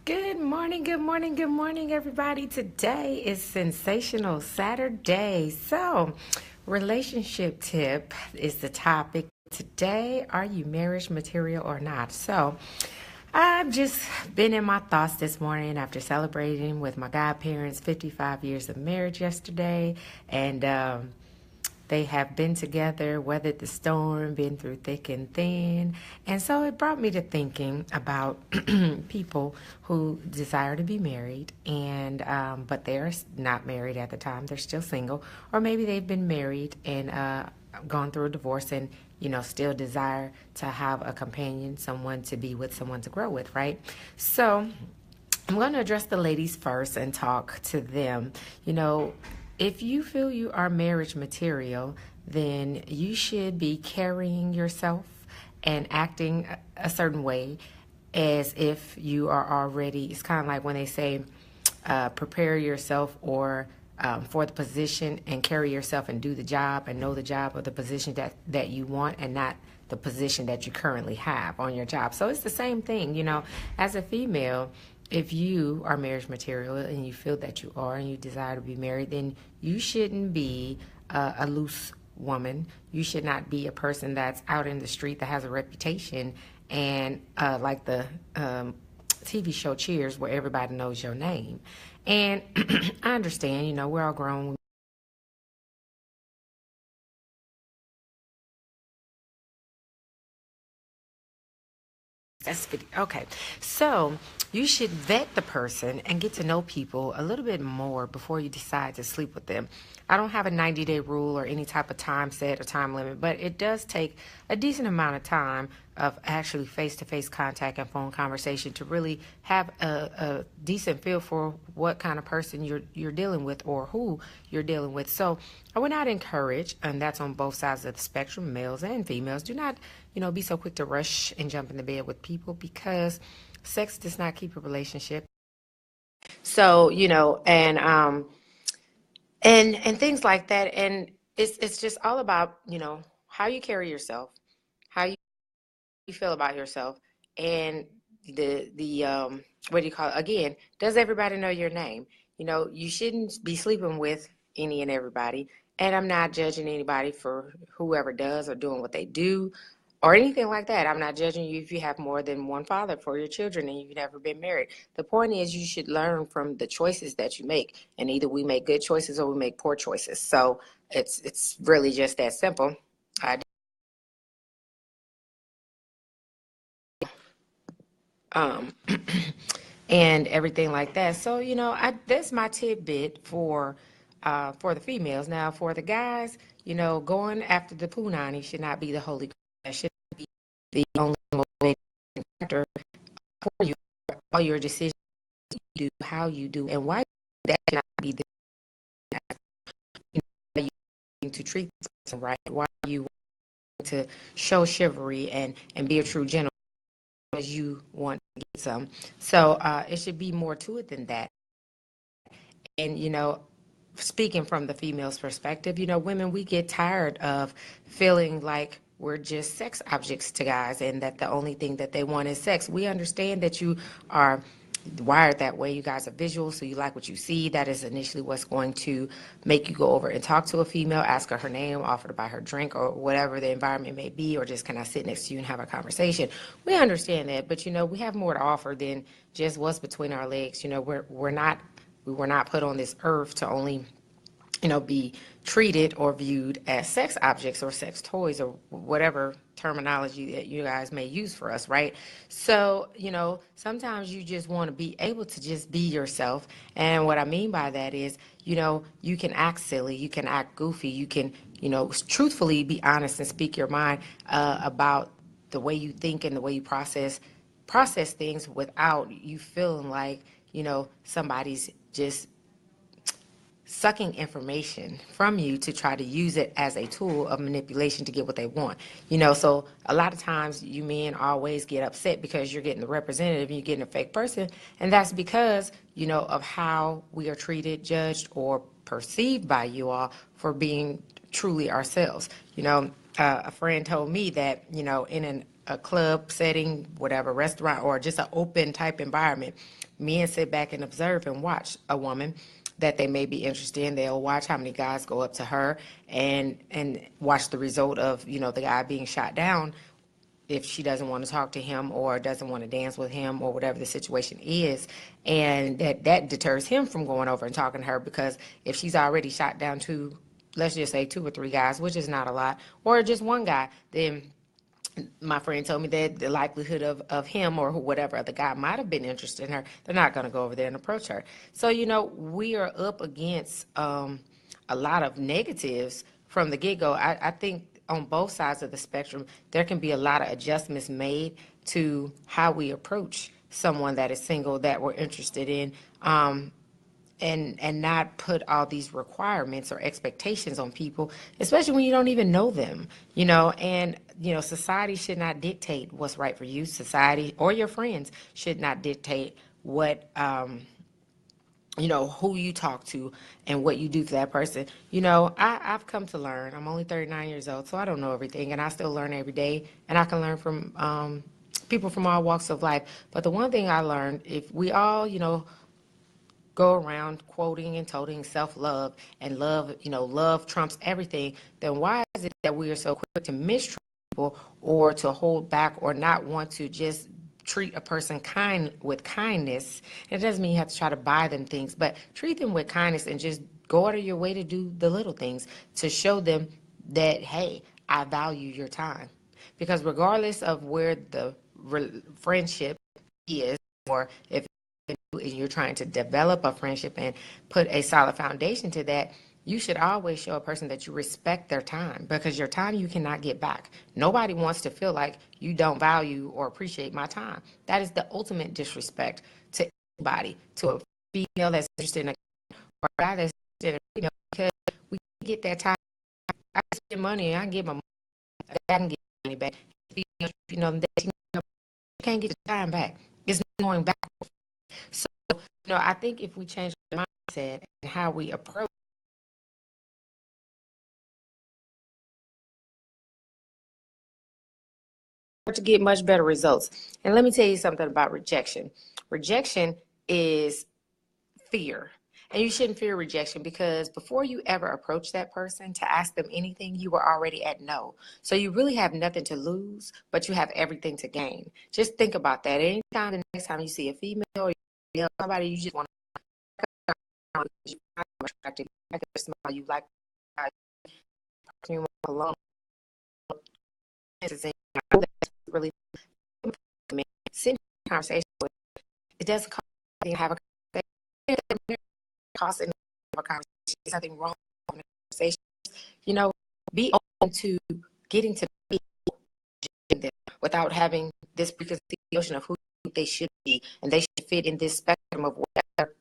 Good morning, good morning, good morning, everybody. Today is Sensational Saturday. So, relationship tip is the topic today. Are you marriage material or not? So, I've just been in my thoughts this morning after celebrating with my godparents 55 years of marriage yesterday. And they have been together, weathered the storm, been through thick and thin. And so it brought me to thinking about people who desire to be married and but they're not married at the time, they're still single, or maybe they've been married and gone through a divorce and still desire to have a companion, someone to be with, someone to grow with, right? So I'm going to address the ladies first and talk to them. You know, if you feel you are marriage material, then you should be carrying yourself and acting a certain way as if you are already. It's kind of like when they say, prepare yourself or for the position and carry yourself and do the job and know the job or the position that you want and not the position that you currently have on your job. So it's the same thing, as a female. If you are marriage material and you feel that you are and you desire to be married, then you shouldn't be a loose woman. You should not be a person that's out in the street that has a reputation and like the TV show Cheers, where everybody knows your name. And I understand, we're all grown. That's video. Okay. So you should vet the person and get to know people a little bit more before you decide to sleep with them. I don't have a 90-day rule or any type of time set or time limit, but it does take a decent amount of time of actually face-to-face contact and phone conversation to really have a decent feel for what kind of person you're dealing with or who you're dealing with. So I would not encourage, and that's on both sides of the spectrum, males and females, do not, be so quick to rush and jump into bed with people because sex does not keep a relationship. So, and things like that. And it's just all about, how you carry yourself, how you feel about yourself, and the what do you call it? Again, does everybody know your name? You shouldn't be sleeping with any and everybody. And I'm not judging anybody for whoever does or doing what they do or anything like that. I'm not judging you if you have more than one father for your children and you've never been married. The point is you should learn from the choices that you make, and either we make good choices or we make poor choices. So it's really just that simple. I um and everything like that. So, that's my tidbit for the females. Now, for the guys, going after the punani should not be the holy grail. That should be the only motivating factor for you. All your decisions you do, how you do, and why, that should not be the why you to treat the person right. Why you want to show chivalry and be a true gentleman as you want to get some. So it should be more to it than that. And, speaking from the female's perspective, women, we get tired of feeling like we're just sex objects to guys and that the only thing that they want is sex. We understand that you are wired that way. You guys are visual, so you like what you see. That is initially what's going to make you go over and talk to a female, ask her her name, offer to buy her drink, or whatever the environment may be, or just kind of sit next to you and have a conversation. We understand that, but we have more to offer than just what's between our legs. We were not put on this earth to only be treated or viewed as sex objects or sex toys or whatever terminology that you guys may use for us, right? So, sometimes you just want to be able to just be yourself. And what I mean by that is, you can act silly, you can act goofy, you can, truthfully be honest and speak your mind about the way you think and the way you process things without you feeling like, somebody's just sucking information from you to try to use it as a tool of manipulation to get what they want. So a lot of times you men always get upset because you're getting the representative and you're getting a fake person. And that's because, of how we are treated, judged, or perceived by you all for being truly ourselves. A friend told me that, in an a club setting, whatever, restaurant, or just an open type environment, men sit back and observe and watch a woman that they may be interested in. They'll watch how many guys go up to her and watch the result of, the guy being shot down if she doesn't want to talk to him or doesn't want to dance with him or whatever the situation is. And that deters him from going over and talking to her, because if she's already shot down to, let's just say, 2 or 3 guys, which is not a lot, or just one guy, then my friend told me that the likelihood of him or whatever other guy might have been interested in her, they're not going to go over there and approach her. So, we are up against a lot of negatives from the get-go. I think on both sides of the spectrum, there can be a lot of adjustments made to how we approach someone that is single that we're interested in. And not put all these requirements or expectations on people, especially when you don't even know them, and society should not dictate what's right for you. Society or your friends should not dictate what who you talk to and what you do for that person. I've come to learn. I'm only 39 years old, so I don't know everything, and I still learn every day, and I can learn from people from all walks of life. But the one thing I learned, if we all go around quoting and toting self-love and love, love trumps everything, then why is it that we are so quick to mistreat people or to hold back or not want to just treat a person with kindness? And it doesn't mean you have to try to buy them things, but treat them with kindness and just go out of your way to do the little things to show them that, hey, I value your time. Because regardless of where the friendship is, or if you're trying to develop a friendship and put a solid foundation to that, you should always show a person that you respect their time, because your time you cannot get back. Nobody wants to feel like you don't value or appreciate my time. That is the ultimate disrespect to anybody, to a female that's interested in a or a guy that's interested in a female, because we get that time. I can spend money and I can get my money. I can get money back. You can't get the time back. It's not going back. So, I think if we change the mindset and how we approach to get much better results. And let me tell you something about rejection. Rejection is fear. And you shouldn't fear rejection, because before you ever approach that person to ask them anything, you were already at no. So you really have nothing to lose, but you have everything to gain. Just think about that. Anytime, the next time you see a female or somebody you just want to attractive, like a smile, you like you alone. Really sitting in conversation with, it doesn't cost anything to have a conversation. It costs anything to have a conversation. There's nothing wrong with a conversation. Be open to getting to be them without having this preconceived notion of who they should be, and they should fit in this spectrum of whatever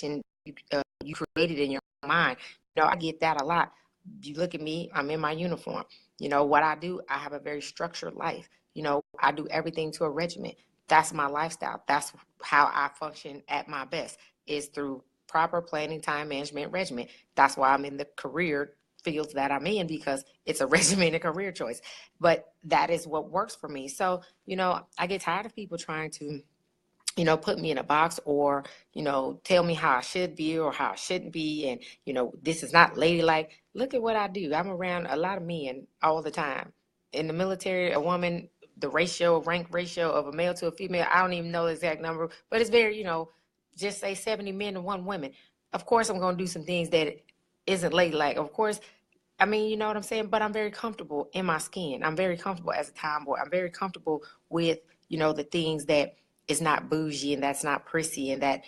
you created in your mind. I get that a lot. You look at me, I'm in my uniform. What I do, I have a very structured life. I do everything to a regiment. That's my lifestyle. That's how I function at my best, is through proper planning, time management, regimen. That's why I'm in the career fields that I'm in, because it's a regimented career choice. But that is what works for me. So, I get tired of people trying to put me in a box, or, tell me how I should be or how I shouldn't be. And, this is not ladylike. Look at what I do. I'm around a lot of men all the time. In the military, a woman, the rank ratio of a male to a female, I don't even know the exact number, but it's very, just say 70 men to 1 woman. Of course, I'm going to do some things that isn't ladylike. Of course, I mean, you know what I'm saying? But I'm very comfortable in my skin. I'm very comfortable as a tomboy. I'm very comfortable with, the things that is not bougie and that's not prissy and that,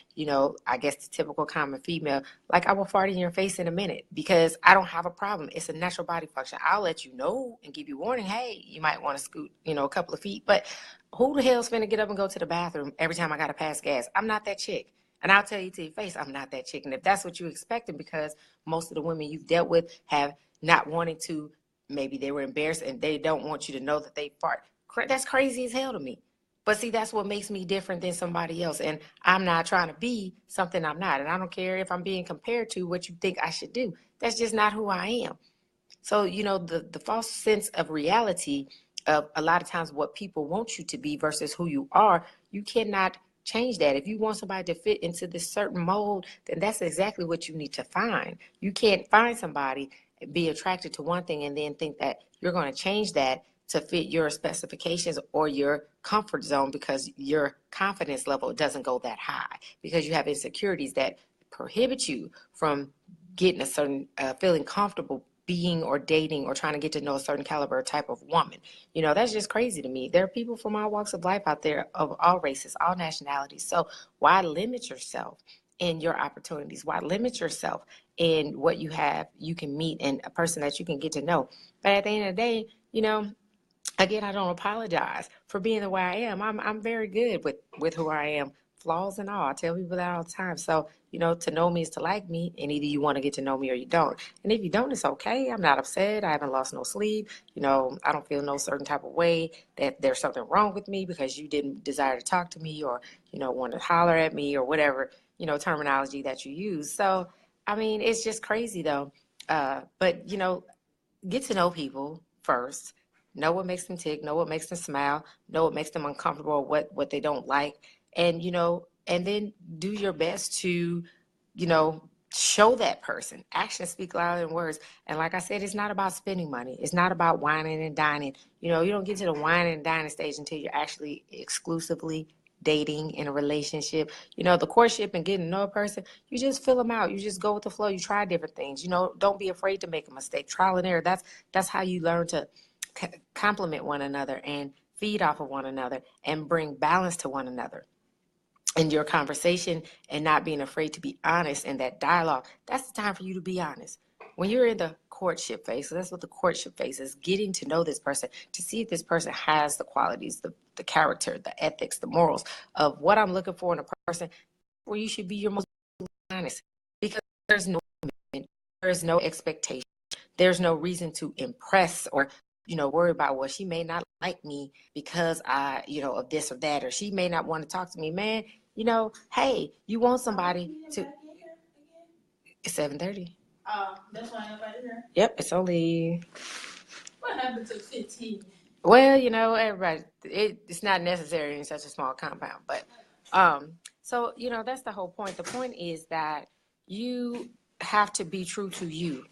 I guess the typical common female, like I will fart in your face in a minute, because I don't have a problem. It's a natural body function. I'll let you know and give you warning. Hey, you might want to scoot, a couple of feet, but who the hell's finna get up and go to the bathroom every time I got to pass gas? I'm not that chick. And I'll tell you to your face, I'm not that chick. And if that's what you expected, because most of the women you've dealt with have not wanting to, maybe they were embarrassed and they don't want you to know that they fart. That's crazy as hell to me. But see, that's what makes me different than somebody else. And I'm not trying to be something I'm not. And I don't care if I'm being compared to what you think I should do. That's just not who I am. So, the false sense of reality a lot of times what people want you to be versus who you are. You cannot change that. If you want somebody to fit into this certain mold, then that's exactly what you need to find. You can't find somebody, be attracted to one thing, and then think that you're going to change that to fit your specifications or your comfort zone, because your confidence level doesn't go that high, because you have insecurities that prohibit you from getting a certain feeling comfortable being or dating or trying to get to know a certain caliber type of woman. That's just crazy to me. There are people from all walks of life out there, of all races, all nationalities. So why limit yourself in your opportunities? Why limit yourself in what you have, you can meet, and a person that you can get to know? But at the end of the day, again, I don't apologize for being the way I am. I'm very good with who I am, flaws and all. I tell people that all the time. So, to know me is to like me, and either you want to get to know me or you don't. And if you don't, it's okay. I'm not upset. I haven't lost no sleep. I don't feel no certain type of way that there's something wrong with me because you didn't desire to talk to me, or, want to holler at me, or whatever, terminology that you use. So, I mean, it's just crazy though. But, get to know people first. Know what makes them tick, know what makes them smile, know what makes them uncomfortable, what they don't like. And, and then do your best to, show that person. Actions speak louder than words. And like I said, it's not about spending money. It's not about whining and dining. You don't get to the whining and dining stage until you're actually exclusively dating in a relationship. The courtship and getting to know a person, you just fill them out. You just go with the flow. You try different things. Don't be afraid to make a mistake. Trial and error. That's how you learn to complement one another and feed off of one another and bring balance to one another in your conversation, and not being afraid to be honest in that dialogue. That's the time for you to be honest. When you're in the courtship phase, so that's what the courtship phase is, getting to know this person, to see if this person has the qualities, the character, the ethics, the morals of what I'm looking for in a person, where you should be your most honest, because there's no commitment, there's no expectation, there's no reason to impress or worry about, well, she may not like me because of this or that, or she may not want to talk to me. Man, hey, you want somebody to. It's 7:30. That's why nobody here. Yep, it's only. What happened to 15? Well, everybody, it's not necessary in such a small compound, but so that's the whole point. The point is that you have to be true to you.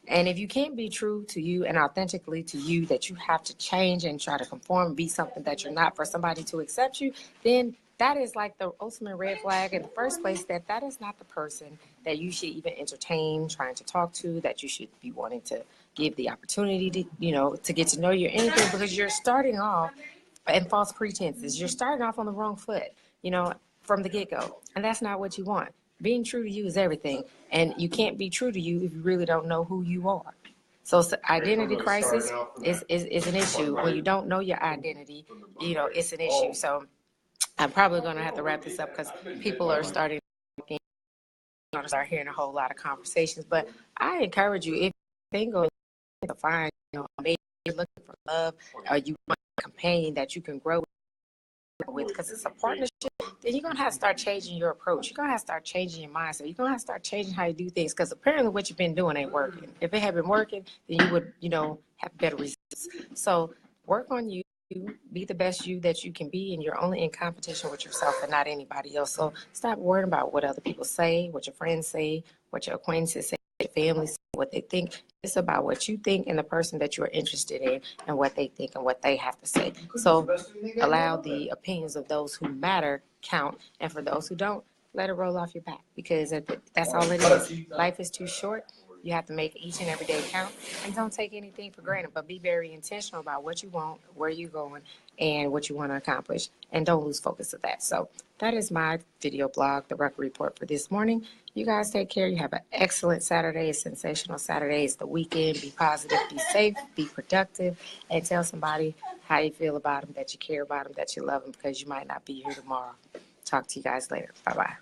And if you can't be true to you and authentically to you, that you have to change and try to conform, be something that you're not for somebody to accept you, then that is like the ultimate red flag in the first place, that is not the person that you should even entertain trying to talk to, that you should be wanting to give the opportunity to, to get to know you or anything, because you're starting off in false pretenses. You're starting off on the wrong foot, from the get-go. And that's not what you want. Being true to you is everything. And you can't be true to you if you really don't know who you are. So identity crisis is an issue. When you don't know your identity, it's an issue. So I'm probably going to have to wrap this up, because people are starting to start hearing a whole lot of conversations. But I encourage you, if you think of to find, maybe you're looking for love, or you want a companion that you can grow with, because it's a partnership, then you're going to have to start changing your approach. You're going to have to start changing your mindset. You're going to have to start changing how you do things, because apparently what you've been doing ain't working. If it had been working, then you would, have better results. So work on you. Be the best you that you can be, and you're only in competition with yourself and not anybody else. So stop worrying about what other people say, what your friends say, what your acquaintances say, your family say, what they think. It's about what you think and the person that you're interested in, and what they think and what they have to say. So allow the opinions of those who matter count, and for those who don't, let it roll off your back, because that's all it is. Life is too short. You have to make each and every day count, and don't take anything for granted, but be very intentional about what you want, where you're going, and what you want to accomplish, and don't lose focus of that. So that is my video blog, the Rucker Report for this morning. You guys take care. You have an excellent Saturday, a sensational Saturday. It's the weekend. Be positive, be safe, be productive, and tell somebody how you feel about them, that you care about them, that you love them, because you might not be here tomorrow. Talk to you guys later. Bye-bye.